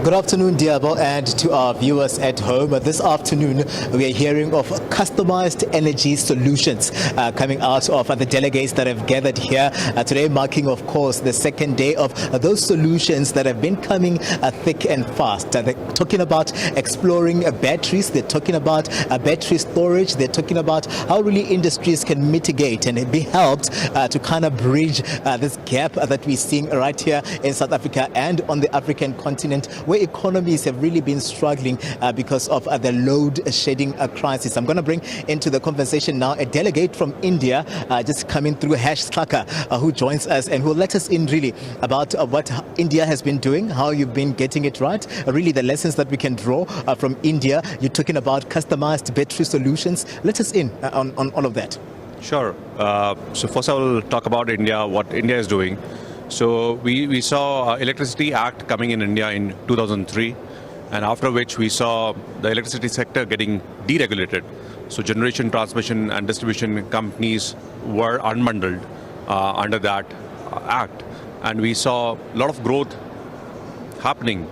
Good afternoon, Diabo, and to our viewers at home. This afternoon, we are hearing of customized energy solutions coming out of the delegates that have gathered here today, marking, of course, the second day of those solutions that have been coming thick and fast. They're talking about exploring batteries. They're talking about battery storage. They're talking about how really industries can mitigate and be helped to kind of bridge this gap that we're seeing right here in South Africa and on the African continent, where economies have really been struggling because of the load shedding crisis. I'm going to bring into the conversation now a delegate from India, just coming through, Katlego, who joins us and will let us in really about what India has been doing, how you've been getting it right, really the lessons that we can draw from India. You're talking about customized battery solutions. Let us in on all of that. Sure. So first I will talk about India, what India is doing. So we saw Electricity Act coming in India in 2003, and after which we saw the electricity sector getting deregulated. So generation, transmission and distribution companies were unbundled under that act. And we saw a lot of growth happening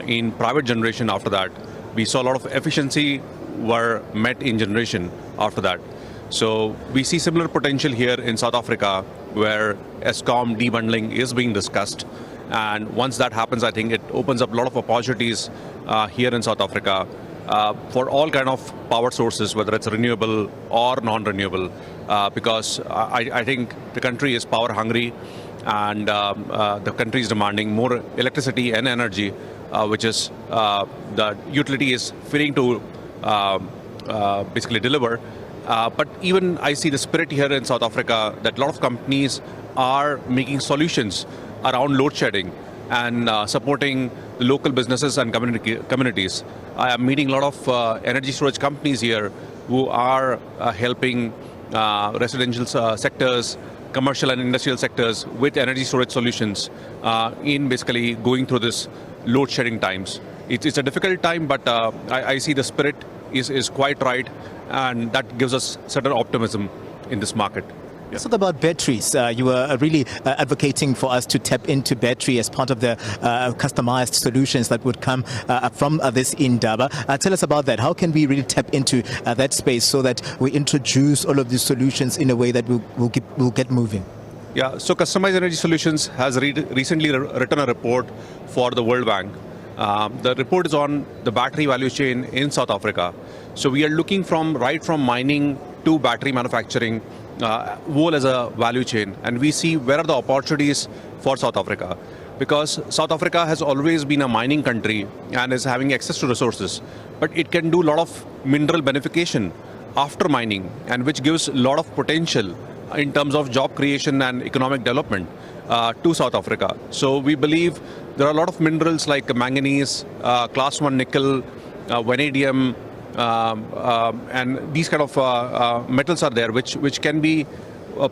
in private generation after that. We saw a lot of efficiency were met in generation after that. So we see similar potential here in South Africa, where ESCOM debundling is being discussed. And once that happens, I think it opens up a lot of opportunities here in South Africa for all kind of power sources, whether it's renewable or non-renewable, because I think the country is power hungry, and the country is demanding more electricity and energy, which is the utility is failing to basically deliver. But even I see the spirit here in South Africa that a lot of companies are making solutions around load shedding and supporting the local businesses and communities. I am meeting a lot of energy storage companies here who are helping residential sectors, commercial and industrial sectors with energy storage solutions in basically going through this load shedding times. It's a difficult time, but I see the spirit is quite right, and that gives us certain optimism in this market. Let's talk about batteries. You were really advocating for us to tap into battery as part of the customized solutions that would come from this Indaba. Tell us about that. How can we really tap into that space so that we introduce all of these solutions in a way that will get moving? Yeah, so Customized Energy Solutions has recently written a report for the World Bank. The report is on the battery value chain in South Africa. So we are looking right from mining to battery manufacturing, whole as a value chain. And we see where are the opportunities for South Africa. Because South Africa has always been a mining country and is having access to resources. But it can do a lot of mineral beneficiation after mining, and which gives a lot of potential in terms of job creation and economic development to South Africa. So we believe there are a lot of minerals like manganese, class 1 nickel, vanadium, and these kind of metals are there which can be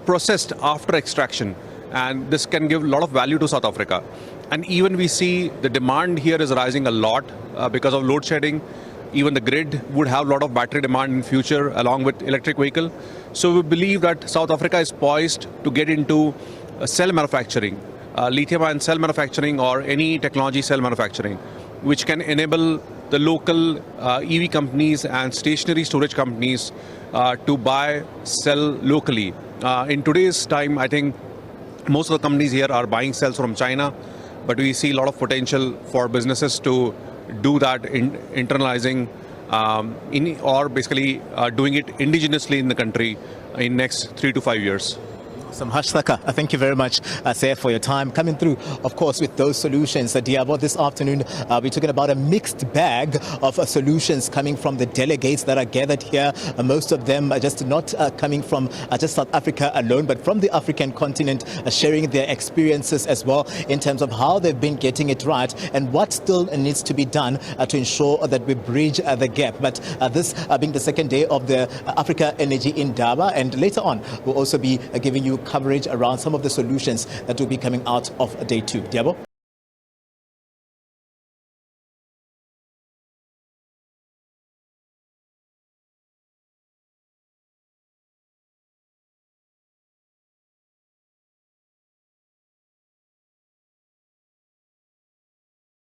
processed after extraction, and this can give a lot of value to South Africa. And even we see the demand here is rising a lot because of load shedding. Even the grid would have a lot of battery demand in future along with electric vehicle. So we believe that South Africa is poised to get into cell manufacturing, lithium-ion cell manufacturing, or any technology cell manufacturing, which can enable the local EV companies and stationary storage companies to buy, sell locally. In today's time, I think most of the companies here are buying cells from China, but we see a lot of potential for businesses to do that, internalizing or basically doing it indigenously in the country in next 3 to 5 years. Some Katlego, thank you very much, Sir, for your time coming through, of course, with those solutions. Diabo, this afternoon, we're talking about a mixed bag of solutions coming from the delegates that are gathered here. Most of them are just not coming from just South Africa alone, but from the African continent, sharing their experiences as well in terms of how they've been getting it right and what still needs to be done to ensure that we bridge the gap. But this being the second day of the Africa Energy Indaba, and later on, we'll also be giving you coverage around some of the solutions that will be coming out of day 2. Diabo?